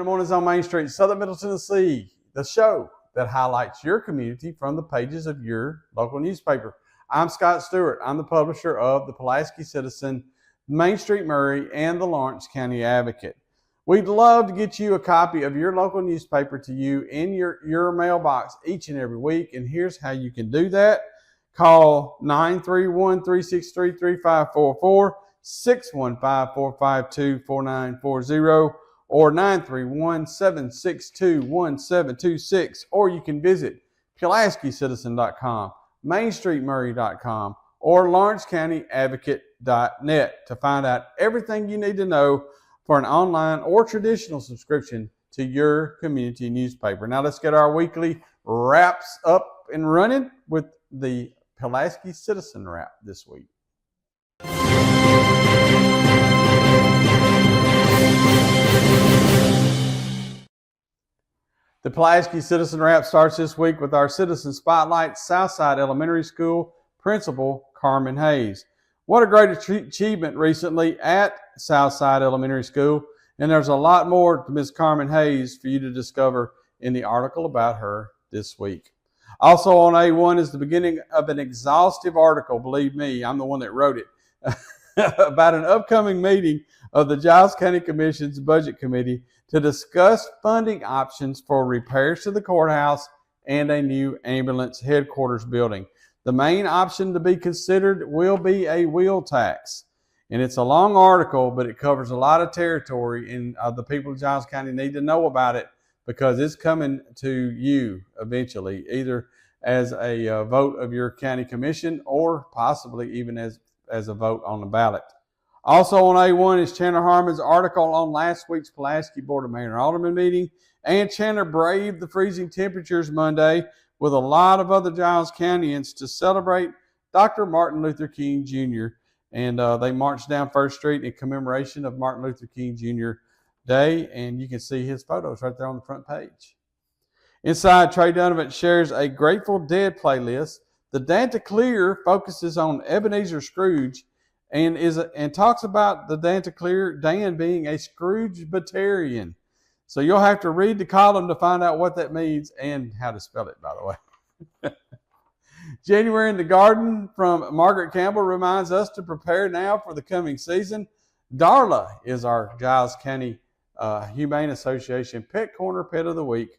the Mornings on Main Street, Southern Middle Tennessee, the show that highlights your community from the pages of your local newspaper. I'm Scott Stewart. I'm the publisher of the Pulaski Citizen, Main Street Maury, and the Lawrence County Advocate. We'd love to get you a copy of your local newspaper to you in your mailbox each and every week, and here's how you can do that. Call 931-363-3544, 615-452-4940, or 931-762-1726, or you can visit PulaskiCitizen.com, MainStreetMurray.com, or LawrenceCountyAdvocate.net to find out everything you need to know for an online or traditional subscription to your community newspaper. Now let's get our weekly wraps up and running with the Pulaski Citizen wrap this week. The Pulaski Citizen Wrap starts this week with our Citizen Spotlight, Southside Elementary School Principal Carmen Hayes. What a great achievement recently at Southside Elementary School, and there's a lot more to Ms. Carmen Hayes for you to discover in the article about her this week. Also on A1 is the beginning of an exhaustive article, believe me, I'm the one that wrote it, about an upcoming meeting of the Giles County Commission's Budget Committee to discuss funding options for repairs to the courthouse and a new ambulance headquarters building. The main option to be considered will be a wheel tax. And it's a long article, but it covers a lot of territory, and the people of Giles County need to know about it because it's coming to you eventually, either as a vote of your county commission or possibly even as a vote on the ballot. Also on A1 is Chandler Harmon's article on last week's Pulaski Board of Mayor and Alderman meeting, and Chandler braved the freezing temperatures Monday with a lot of other Giles Countyans to celebrate Dr. Martin Luther King Jr. And they marched down First Street in commemoration of Martin Luther King Jr. Day, and you can see his photos right there on the front page. Inside, Trey Donovan shares a Grateful Dead playlist. The Danteclear focuses on Ebenezer Scrooge and talks about the Danteclear Dan being a Scrooge-batarian. So you'll have to read the column to find out what that means and how to spell it, by the way. January in the Garden from Margaret Campbell reminds us to prepare now for the coming season. Darla is our Giles County Humane Association Pet Corner Pet of the Week.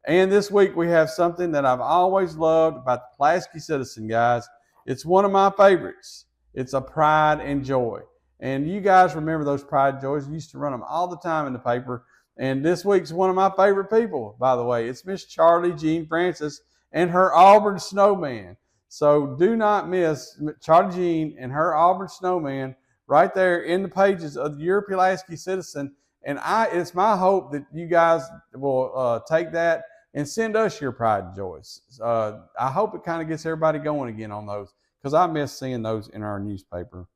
And this week we have something that I've always loved about the Pulaski Citizen, guys. It's one of my favorites. It's a Pride and Joy. And you guys remember those Pride and Joys. We used to run them all the time in the paper. And this week's one of my favorite people, by the way. It's Miss Charlie Jean Francis and her Auburn Snowman. So do not miss Charlie Jean and her Auburn Snowman right there in the pages of your Pulaski Citizen. And it's my hope that you guys will take that and send us your Pride and Joys. I hope it kind of gets everybody going again on those, because I miss seeing those in our newspaper.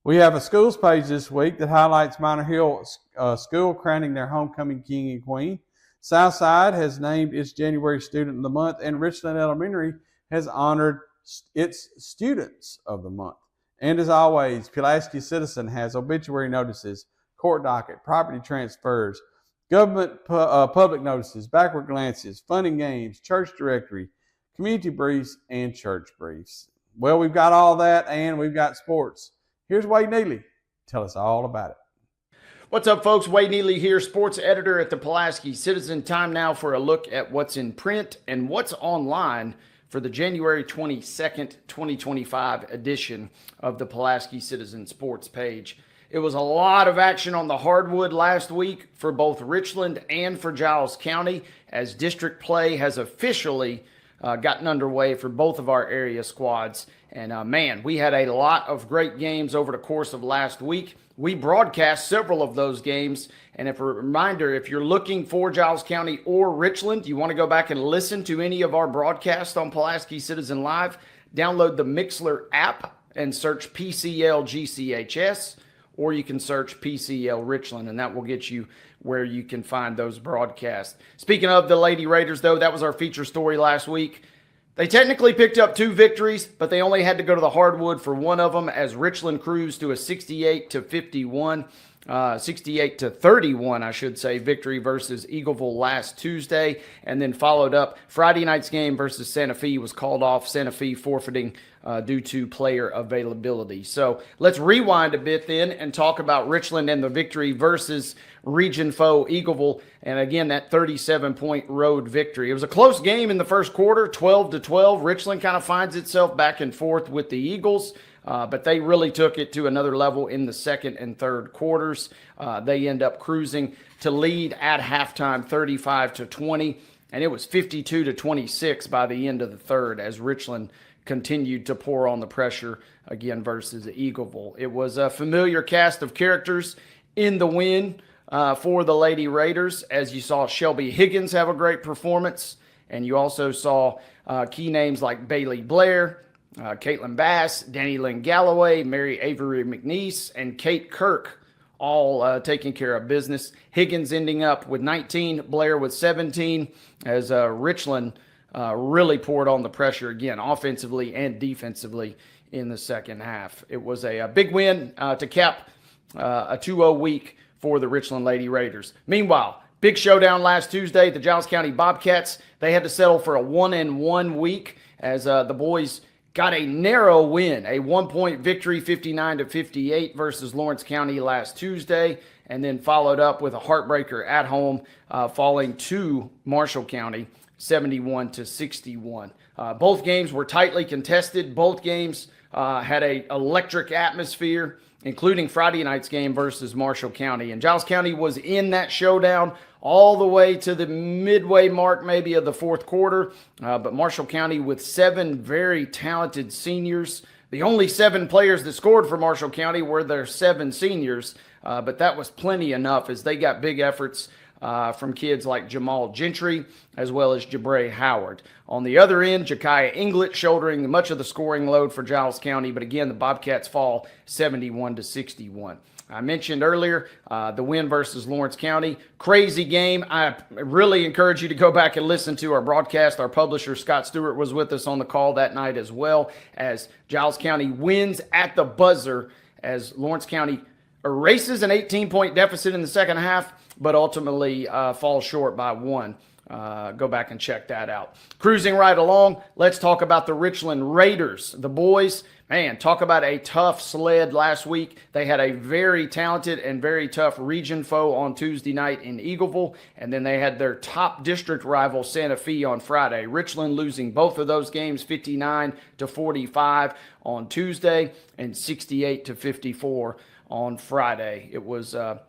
We have a schools page this week that highlights Minor Hill School crowning their homecoming king and queen. Southside has named its January Student of the Month, and Richland Elementary has honored its Students of the Month. And as always, Pulaski Citizen has obituary notices, court docket, property transfers, government public notices, backward glances, fun and games, church directory, community briefs, and church briefs. Well, we've got all that, and we've got sports. Here's Wade Neely. Tell us all about it. What's up, folks? Wade Neely here, sports editor at the Pulaski Citizen. Time now for a look at what's in print and what's online for the January 22nd, 2025 edition of the Pulaski Citizen sports page. It was a lot of action on the hardwood last week for both Richland and for Giles County, as district play has officially gotten underway for both of our area squads. And man, we had a lot of great games over the course of last week. We broadcast several of those games. And if a reminder, if you're looking for Giles County or Richland, you want to go back and listen to any of our broadcasts on Pulaski Citizen Live, download the Mixler app and search PCL GCHS, or you can search PCL Richland, and that will get you where you can find those broadcasts. Speaking of the Lady Raiders, though, that was our feature story last week. They technically picked up 2 victories, but they only had to go to the hardwood for one of them as Richland cruised to a 68-51 68-31, I should say, victory versus Eagleville last Tuesday, and then followed up Friday night's game versus Santa Fe was called off, Santa Fe forfeiting due to player availability. So let's rewind a bit then and talk about Richland and the victory versus region foe Eagleville, and again, that 37-point road victory. It was a close game in the first quarter, 12-12. Richland kind of finds itself back and forth with the Eagles, but they really took it to another level in the second and third quarters. They end up cruising to lead at halftime 35-20, and it was 52-26 by the end of the third as Richland continued to pour on the pressure again versus Eagleville. It was a familiar cast of characters in the win for the Lady Raiders, as you saw Shelby Higgins have a great performance, and you also saw key names like Bailey Blair, Caitlin Bass, Danny Lynn Galloway, Mary Avery McNeese, and Kate Kirk all taking care of business. Higgins ending up with 19, Blair with 17, as Richland really poured on the pressure again, offensively and defensively in the second half. It was a big win to cap a 2-0 week for the Richland Lady Raiders. Meanwhile, big showdown last Tuesday. The Giles County Bobcats, they had to settle for a 1-1 week as the boys got a narrow win, a 1-point victory, 59-58 versus Lawrence County last Tuesday, and then followed up with a heartbreaker at home, falling to Marshall County, 71-61. Both games were tightly contested. Both games had an electric atmosphere, including Friday night's game versus Marshall County. And Giles County was in that showdown all the way to the midway mark maybe of the fourth quarter. But Marshall County with 7 very talented seniors. The only 7 players that scored for Marshall County were their 7 seniors. But that was plenty enough as they got big efforts from kids like Jamal Gentry as well as Jabray Howard. On the other end, Jakiah Inglet shouldering much of the scoring load for Giles County, but again, the Bobcats fall 71-61. I mentioned earlier the win versus Lawrence County. Crazy game. I really encourage you to go back and listen to our broadcast. Our publisher, Scott Stewart, was with us on the call that night as well, as Giles County wins at the buzzer as Lawrence County erases an 18-point deficit in the second half, but ultimately falls short by 1. Go back and check that out. Cruising right along, let's talk about the Richland Raiders. The boys, man, talk about a tough sled last week. They had a very talented and very tough region foe on Tuesday night in Eagleville, and then they had their top district rival Santa Fe on Friday. Richland losing both of those games 59-45 on Tuesday and 68-54 on Friday. It was a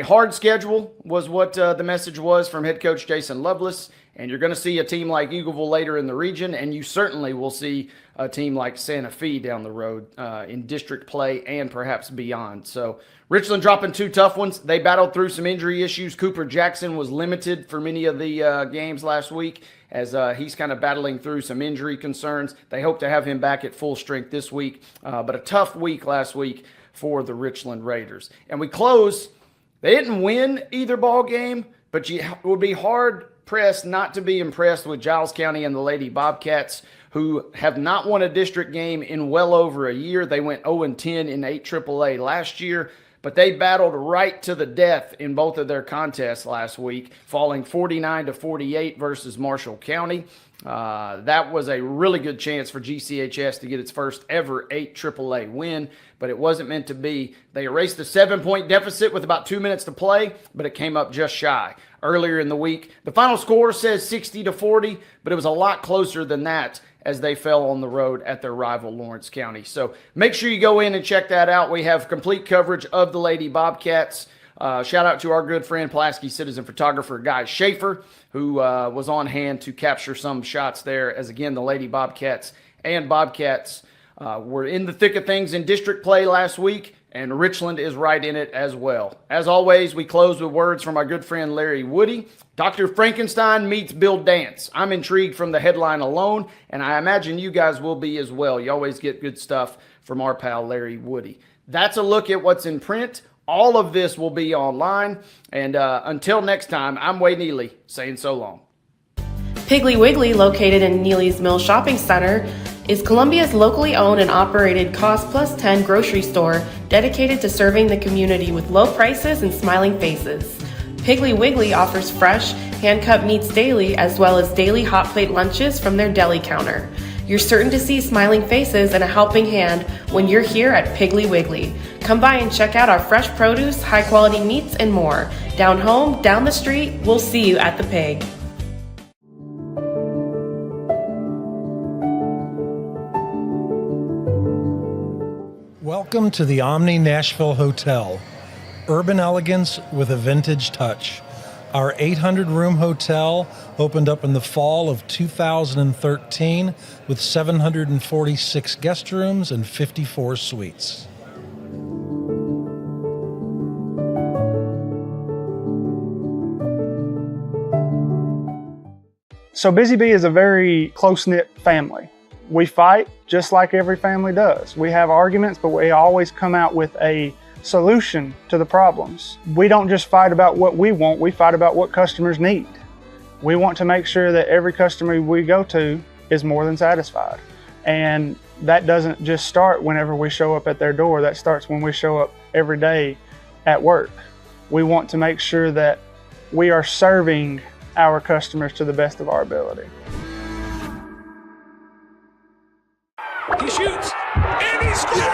hard schedule was what the message was from head coach Jason Lovelace, and you're going to see a team like Eagleville later in the region, and you certainly will see a team like Santa Fe down the road in district play and perhaps beyond. So Richland dropping 2 tough ones. They battled through some injury issues. Cooper Jackson was limited for many of the games last week as he's kind of battling through some injury concerns. They hope to have him back at full strength this week, but a tough week last week for the Richland Raiders. And we close. They didn't win either ball game, but you would be hard-pressed not to be impressed with Giles County and the Lady Bobcats, who have not won a district game in well over a year. They went 0-10 in 8 AAA last year, but they battled right to the death in both of their contests last week, falling 49-48 versus Marshall County. That was a really good chance for GCHS to get its first ever 8 AAA win, but it wasn't meant to be. They erased a 7-point deficit with about 2 minutes to play, but it came up just shy earlier in the week. The final score says 60-40, but it was a lot closer than that as they fell on the road at their rival Lawrence County. So make sure you go in and check that out. We have complete coverage of the Lady Bobcats. Shout out to our good friend, Pulaski citizen photographer Guy Schaefer, who was on hand to capture some shots there as, again, the Lady Bobcats and Bobcats were in the thick of things in district play last week, and Richland is right in it as well. As always, we close with words from our good friend Larry Woody. Dr. Frankenstein meets Bill Dance. I'm intrigued from the headline alone, and I imagine you guys will be as well. You always get good stuff from our pal Larry Woody. That's a look at what's in print. All of this will be online. And until next time, I'm Wade Neely saying so long. Piggly Wiggly, located in Neely's Mill Shopping Center, is Columbia's locally owned and operated Cost Plus 10 grocery store dedicated to serving the community with low prices and smiling faces. Piggly Wiggly offers fresh, hand-cut meats daily as well as daily hot plate lunches from their deli counter. You're certain to see smiling faces and a helping hand when you're here at Piggly Wiggly. Come by and check out our fresh produce, high-quality meats, and more. Down home, down the street, we'll see you at the Pig. Welcome to the Omni Nashville Hotel. Urban elegance with a vintage touch. Our 800-room hotel opened up in the fall of 2013 with 746 guest rooms and 54 suites. So Busy Bee is a very close-knit family. We fight just like every family does. We have arguments, but we always come out with a solution to the problems. We don't just fight about what we want, we fight about what customers need. We want to make sure that every customer we go to is more than satisfied. And that doesn't just start whenever we show up at their door, that starts when we show up every day at work. We want to make sure that we are serving our customers to the best of our ability. He shoots and he scores!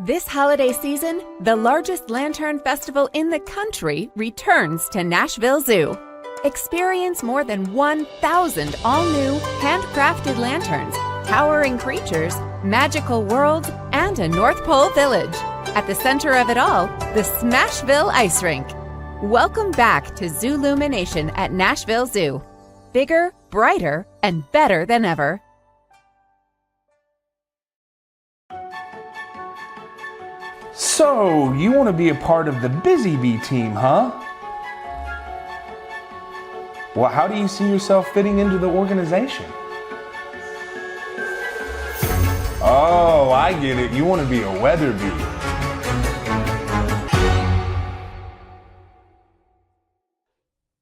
This holiday season, the largest lantern festival in the country returns to Nashville Zoo. Experience more than 1,000 all-new, handcrafted lanterns, towering creatures, magical worlds, and a North Pole village. At the center of it all, the Smashville Ice Rink. Welcome back to Zoolumination at Nashville Zoo. Bigger, brighter, and better than ever. So, you want to be a part of the Busy Bee team, huh? Well, how do you see yourself fitting into the organization? Oh, I get it. You want to be a weather bee.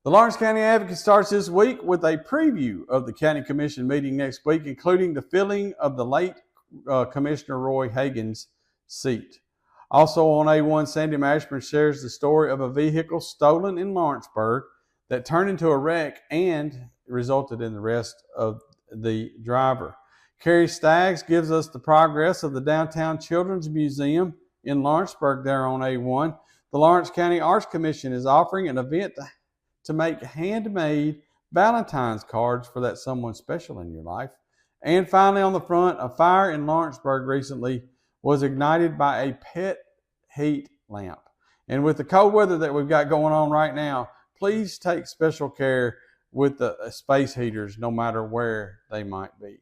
The Lawrence County Advocate starts this week with a preview of the County Commission meeting next week, including the filling of the late Commissioner Roy Hagan's seat. Also on A1, Sandy Mashburn shares the story of a vehicle stolen in Lawrenceburg that turned into a wreck and resulted in the arrest of the driver. Carrie Staggs gives us the progress of the Downtown Children's Museum in Lawrenceburg there on A1. The Lawrence County Arts Commission is offering an event to make handmade Valentine's cards for that someone special in your life. And finally on the front, a fire in Lawrenceburg recently was ignited by a pet heat lamp. And with the cold weather that we've got going on right now, please take special care with the space heaters, no matter where they might be.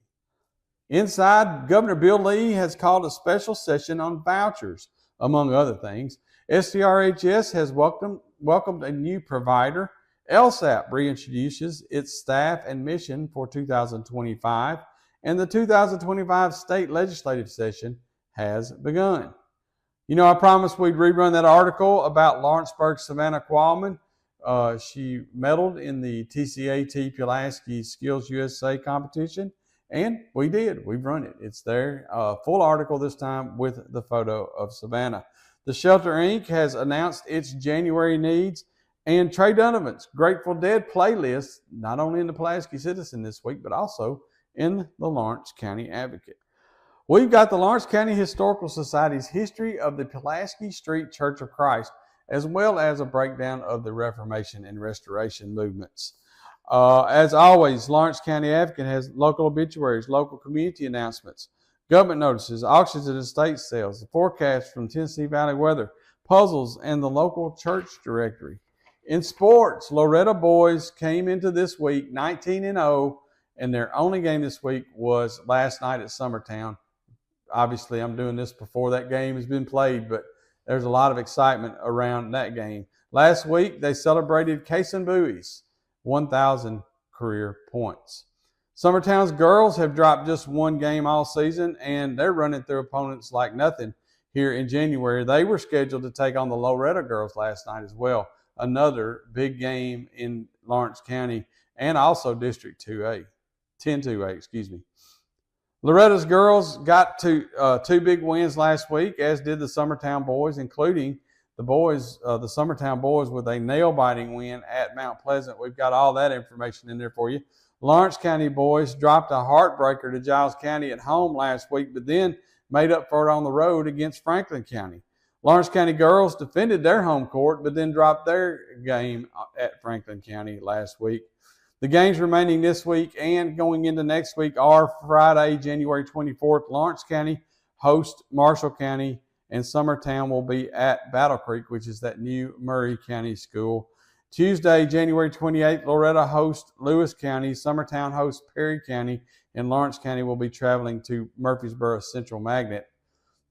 Inside, Governor Bill Lee has called a special session on vouchers, among other things. SDRHS has welcomed a new provider. LSAP reintroduces its staff and mission for 2025, and the 2025 state legislative session has begun. You know, I promised we'd rerun that article about Lawrenceburg Savannah Qualman. She medaled in the TCAT Pulaski Skills USA competition, and we did. We've run it. It's there. Full article this time with the photo of Savannah. The Shelter Inc. has announced its January needs, and Trey Donovan's Grateful Dead playlist, not only in the Pulaski Citizen this week, but also in the Lawrence County Advocate. We've got the Lawrence County Historical Society's history of the Pulaski Street Church of Christ, as well as a breakdown of the Reformation and Restoration movements. As always, Lawrence County Advocate has local obituaries, local community announcements, government notices, auctions and estate sales, the forecast from Tennessee Valley Weather, puzzles, and the local church directory. In sports, Loretta boys came into this week 19-0, and their only game this week was last night at Summertown, obviously I'm doing this before that game has been played, but there's a lot of excitement around that game. Last week, they celebrated Case and Bowie's 1,000 career points. Summertown's girls have dropped just one game all season, and they're running through opponents like nothing here in January. They were scheduled to take on the Loretto girls last night as well. Another big game in Lawrence County and also District 2A, 10-2A, excuse me. Loretta's girls got two big wins last week, as did the Summertown boys, including the Summertown boys with a nail-biting win at Mount Pleasant. We've got all that information in there for you. Lawrence County boys dropped a heartbreaker to Giles County at home last week, but then made up for it on the road against Franklin County. Lawrence County girls defended their home court, but then dropped their game at Franklin County last week. The games remaining this week and going into next week are Friday, January 24th. Lawrence County hosts Marshall County, and Summertown will be at Battle Creek, which is that new Maury County school. Tuesday, January 28th, Loretto hosts Lewis County, Summertown hosts Perry County, and Lawrence County will be traveling to Murfreesboro Central Magnet.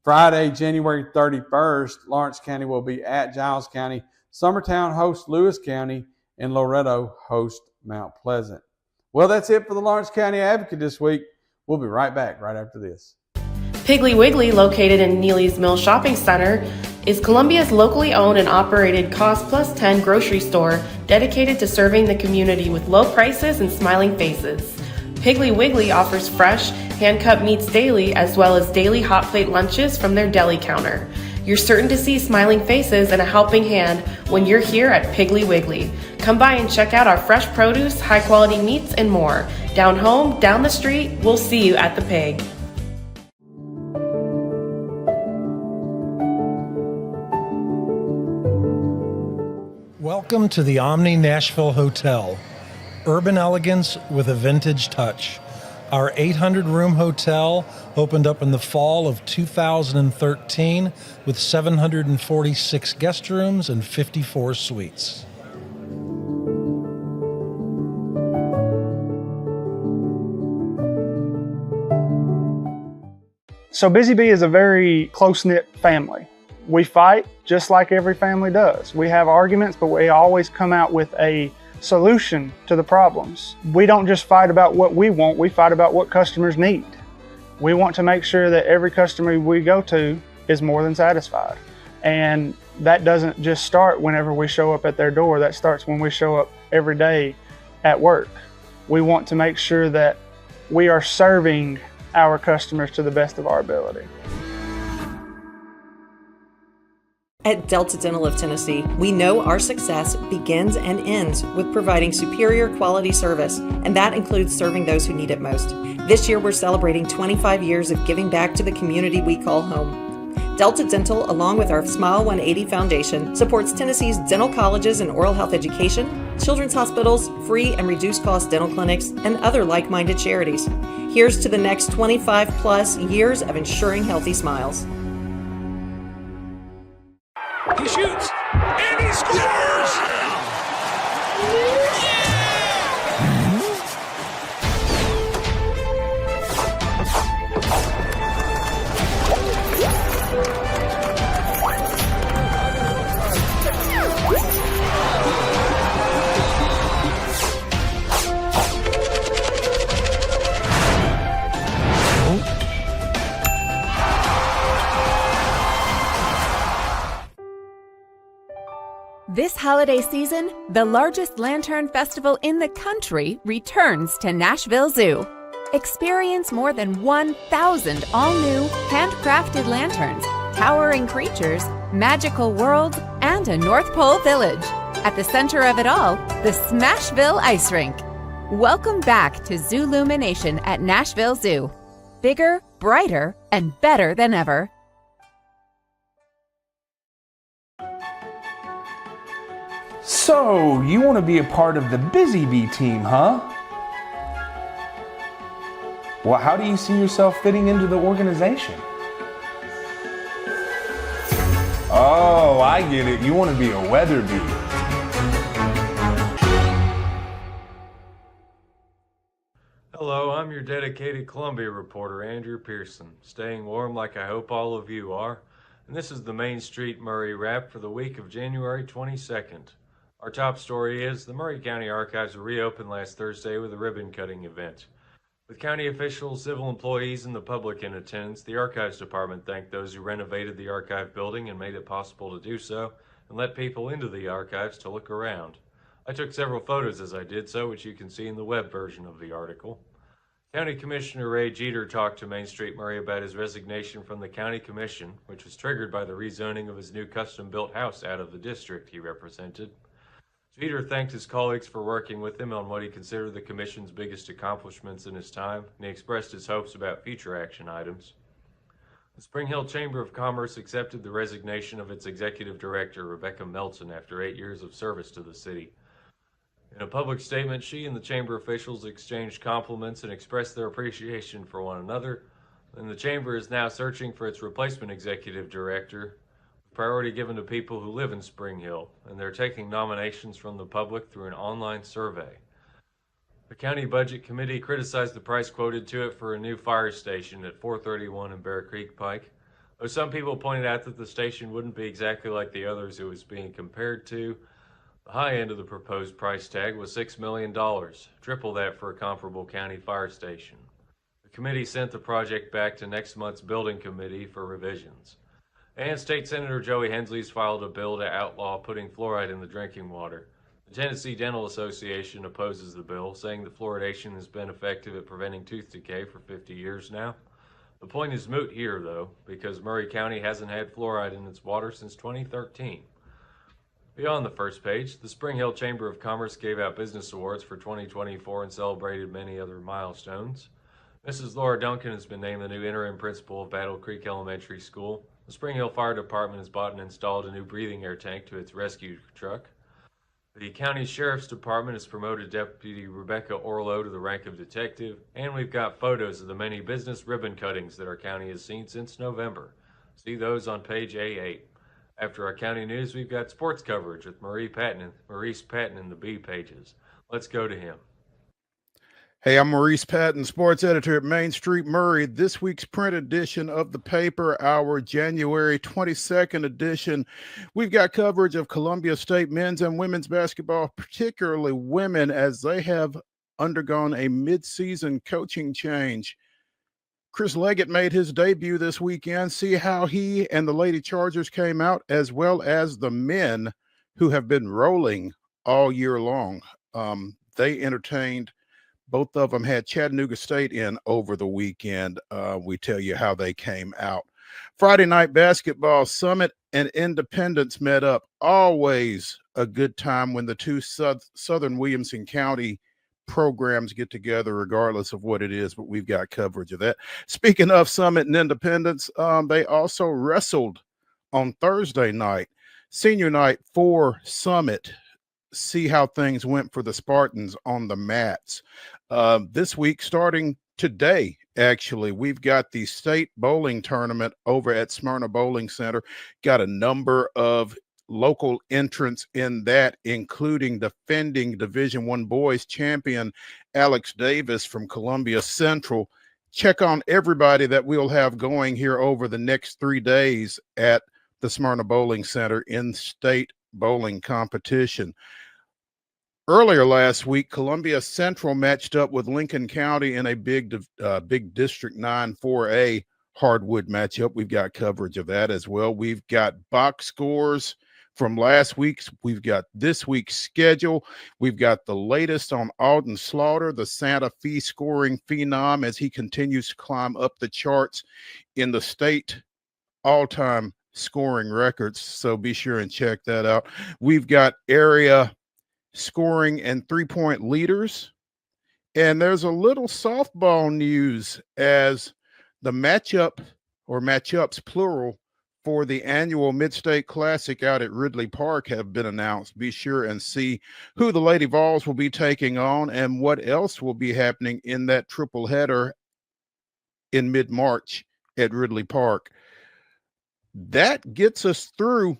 Friday, January 31st, Lawrence County will be at Giles County, Summertown hosts Lewis County, and Loretto hosts Mount Pleasant. Well, that's it for the Lawrence County Advocate this week. We'll be right back right after this. Piggly Wiggly, located in Neely's Mill Shopping Center, is Columbia's locally owned and operated Cost Plus 10 grocery store dedicated to serving the community with low prices and smiling faces. Piggly Wiggly offers fresh, hand-cut meats daily, as well as daily hot plate lunches from their deli counter. You're certain to see smiling faces and a helping hand when you're here at Piggly Wiggly. Come by and check out our fresh produce, high-quality meats, and more. Down home, down the street, we'll see you at the Pig. Welcome to the Omni Nashville Hotel. Urban elegance with a vintage touch. Our 800-room hotel opened up in the fall of 2013 with 746 guest rooms and 54 suites. So Busy Bee is a very close-knit family. We fight just like every family does. We have arguments, but we always come out with a solution to the problems. We don't just fight about what we want, we fight about what customers need. We want to make sure that every customer we go to is more than satisfied. And that doesn't just start whenever we show up at their door, that starts when we show up every day at work. We want to make sure that we are serving our customers to the best of our ability. At Delta Dental of Tennessee, we know our success begins and ends with providing superior quality service, and that includes serving those who need it most. This year, we're celebrating 25 years of giving back to the community we call home. Delta Dental, along with our Smile 180 Foundation, supports Tennessee's dental colleges and oral health education, children's hospitals, free and reduced cost dental clinics, and other like-minded charities. Here's to the next 25 plus years of ensuring healthy smiles. He shoots, and he scores! This holiday season, the largest lantern festival in the country returns to Nashville Zoo. Experience more than 1,000 all-new, handcrafted lanterns, towering creatures, magical worlds, and a North Pole village. At the center of it all, the Smashville Ice Rink. Welcome back to Zoolumination at Nashville Zoo. Bigger, brighter, and better than ever. So, you want to be a part of the Busy Bee team, huh? Well, how do you see yourself fitting into the organization? Oh, I get it. You want to be a weather bee. Hello, I'm your dedicated Columbia reporter, Andrew Pearson, staying warm like I hope all of you are. And this is the Main Street Maury Wrap for the week of January 22nd. Our top story is the Maury County Archives were reopened last Thursday with a ribbon-cutting event. With county officials, civil employees, and the public in attendance, the Archives Department thanked those who renovated the archive building and made it possible to do so, and let people into the archives to look around. I took several photos as I did so, which you can see in the web version of the article. County Commissioner Ray Jeter talked to Main Street Maury about his resignation from the County Commission, which was triggered by the rezoning of his new custom-built house out of the district he represented. Jeter thanked his colleagues for working with him on what he considered the Commission's biggest accomplishments in his time, and he expressed his hopes about future action items. The Spring Hill Chamber of Commerce accepted the resignation of its executive director, Rebecca Melton, after 8 years of service to the city. In a public statement, she and the chamber officials exchanged compliments and expressed their appreciation for one another, and the chamber is now searching for its replacement executive director, with priority given to people who live in Spring Hill, and they're taking nominations from the public through an online survey. The County Budget Committee criticized the price quoted to it for a new fire station at 431 and Bear Creek Pike, though some people pointed out that the station wouldn't be exactly like the others it was being compared to. The high end of the proposed price tag was $6 million, triple that for a comparable county fire station. The committee sent the project back to next month's building committee for revisions. And State Senator Joey Hensley's filed a bill to outlaw putting fluoride in the drinking water. The Tennessee Dental Association opposes the bill, saying that fluoridation has been effective at preventing tooth decay for 50 years now. The point is moot here, though, because Maury County hasn't had fluoride in its water since 2013. Beyond the first page, the Spring Hill Chamber of Commerce gave out business awards for 2024 and celebrated many other milestones. Mrs. Laura Duncan has been named the new interim principal of Battle Creek Elementary School. The Spring Hill Fire Department has bought and installed a new breathing air tank to its rescue truck. The County Sheriff's Department has promoted Deputy Rebecca Orlow to the rank of detective, and we've got photos of the many business ribbon cuttings that our county has seen since November. See those on page A8. After our county news, we've got sports coverage with Maurice Patton in the B pages. Let's go to him. Hey, I'm Maurice Patton, sports editor at Main Street Maury. This week's print edition of the paper, our January 22nd edition, we've got coverage of Columbia State men's and women's basketball, particularly women, as they have undergone a mid-season coaching change. Chris Leggett made his debut this weekend. See how he and the Lady Chargers came out, as well as the men who have been rolling all year long. They entertained. Both of them had Chattanooga State in over the weekend. We tell you how they came out. Friday night basketball, Summit and Independence met up. Always a good time when the two Southern Williamson County programs get together, regardless of what it is, but we've got coverage of that. Speaking of Summit and Independence, they also wrestled on Thursday night, senior night for Summit. See how things went for the Spartans on the mats. This week, starting today, actually, we've got the state bowling tournament over at Smyrna Bowling Center. Got a number of local entrants in that, including defending Division I boys champion Alex Davis from Columbia Central. Check on everybody that we'll have going here over the next 3 days at the Smyrna Bowling Center in state bowling competition. Earlier last week, Columbia Central matched up with Lincoln County in a big District 9 4A hardwood matchup. We've got coverage of that as well. We've got box scores from last week's. We've got this week's schedule. We've got the latest on Alden Slaughter, the Santa Fe scoring phenom, as he continues to climb up the charts in the state all-time scoring records. So be sure and check that out. We've got area scoring and three-point leaders. And there's a little softball news as the matchup, or matchups plural, for the annual Mid-State Classic out at Ridley Park have been announced. Be sure and see who the Lady Vols will be taking on and what else will be happening in that triple header in mid-March at Ridley Park. That gets us through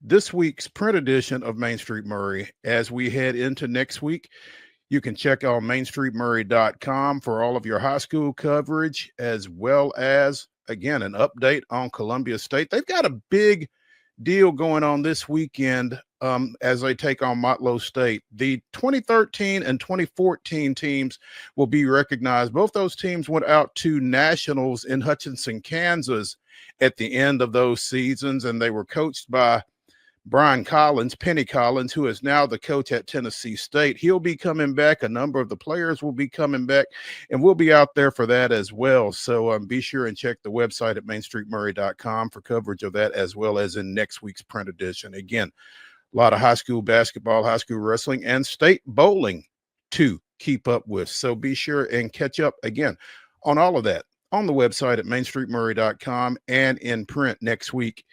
this week's print edition of Main Street Maury. As we head into next week, You can check out mainstreetmurray.com for all of your high school coverage, as well as, again, an update on Columbia State. They've got a big deal going on this weekend as they take on Motlow State. The 2013 and 2014 teams will be recognized. Both those teams went out to nationals in Hutchinson, Kansas at the end of those seasons, and they were coached by Penny Collins, who is now the coach at Tennessee State. He'll be coming back. A number of the players will be coming back, and we'll be out there for that as well. So be sure and check the website at mainstreetmurray.com for coverage of that, as well as in next week's print edition. Again, a lot of high school basketball, high school wrestling, and state bowling to keep up with. So be sure and catch up again on all of that on the website at mainstreetmurray.com and in print next week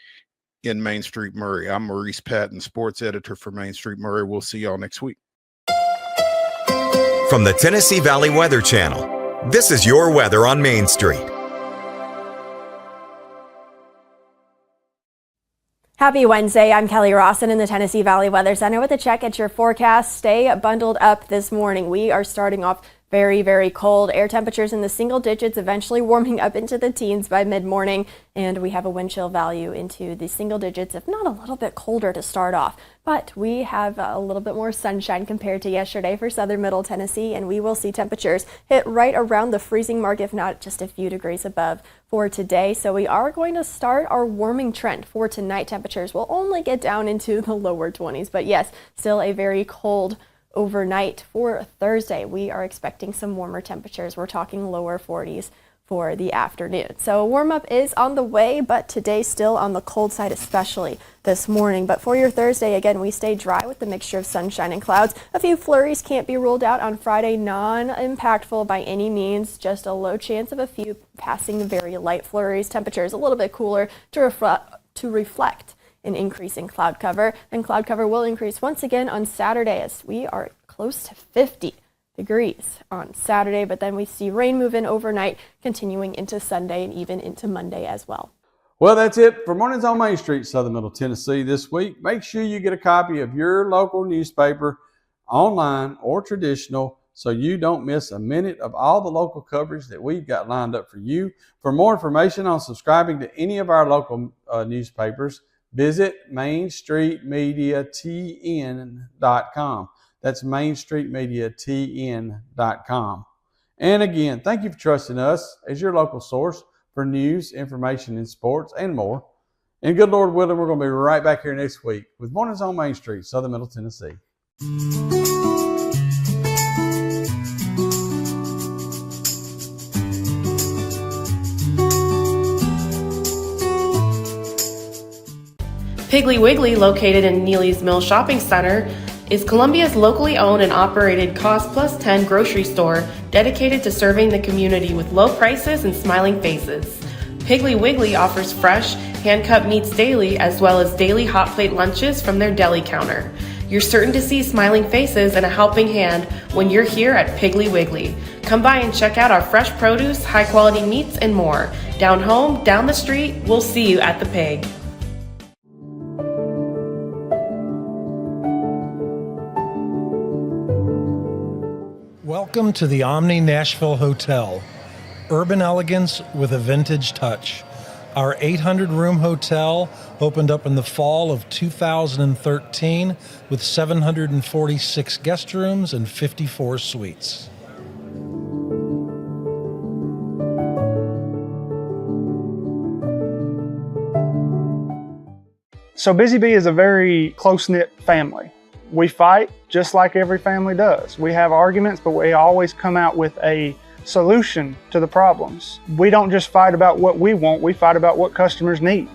in Main Street Murray. I'm Maurice Patton, sports editor for Main Street Murray. We'll see y'all next week. From the Tennessee Valley Weather Channel, this is your weather on Main Street. Happy Wednesday. I'm Kelly Rawson in the Tennessee Valley Weather Center with a check at your forecast. Stay bundled up this morning. We are starting off very, very cold. Air temperatures in the single digits, eventually warming up into the teens by mid-morning. And we have a wind chill value into the single digits, if not a little bit colder to start off. But we have a little bit more sunshine compared to yesterday for southern middle Tennessee, and we will see temperatures hit right around the freezing mark, if not just a few degrees above for today. So we are going to start our warming trend for tonight. Temperatures will only get down into the lower 20s, but yes, still a very cold overnight. For Thursday, we are expecting some warmer temperatures. We're talking lower 40s for the afternoon. So a warm up is on the way, but today still on the cold side, especially this morning. But for your Thursday, again, we stay dry with the mixture of sunshine and clouds. A few flurries can't be ruled out on Friday, non-impactful by any means, just a low chance of a few passing very light flurries. Temperatures a little bit cooler to reflect an increase in cloud cover, and cloud cover will increase once again on Saturday as we are close to 50 degrees on Saturday, but then we see rain move in overnight, continuing into Sunday and even into Monday as well. Well, that's it for Mornings on Main Street, Southern Middle Tennessee this week. Make sure you get a copy of your local newspaper, online or traditional, so you don't miss a minute of all the local coverage that we've got lined up for you. For more information on subscribing to any of our local newspapers, visit mainstreetmediatn.com. That's mainstreetmediatn.com. And again, thank you for trusting us as your local source for news, information, and sports, and more. And good Lord willing, we're going to be right back here next week with Mornings on Main Street, Southern Middle Tennessee. Piggly Wiggly, located in Neely's Mill Shopping Center, is Columbia's locally owned and operated Cost Plus 10 grocery store dedicated to serving the community with low prices and smiling faces. Piggly Wiggly offers fresh, hand-cut meats daily, as well as daily hot plate lunches from their deli counter. You're certain to see smiling faces and a helping hand when you're here at Piggly Wiggly. Come by and check out our fresh produce, high-quality meats, and more. Down home, down the street, we'll see you at the Pig. Welcome to the Omni Nashville Hotel. Urban elegance with a vintage touch. Our 800-room hotel opened up in the fall of 2013 with 746 guest rooms and 54 suites. So Busy Bee is a very close-knit family. We fight just like every family does. We have arguments, but we always come out with a solution to the problems. We don't just fight about what we want, we fight about what customers need.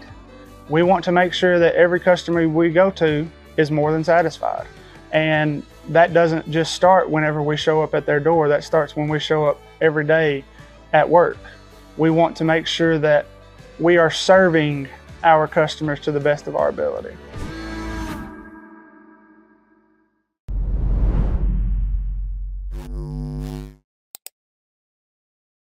We want to make sure that every customer we go to is more than satisfied. And that doesn't just start whenever we show up at their door, that starts when we show up every day at work. We want to make sure that we are serving our customers to the best of our ability.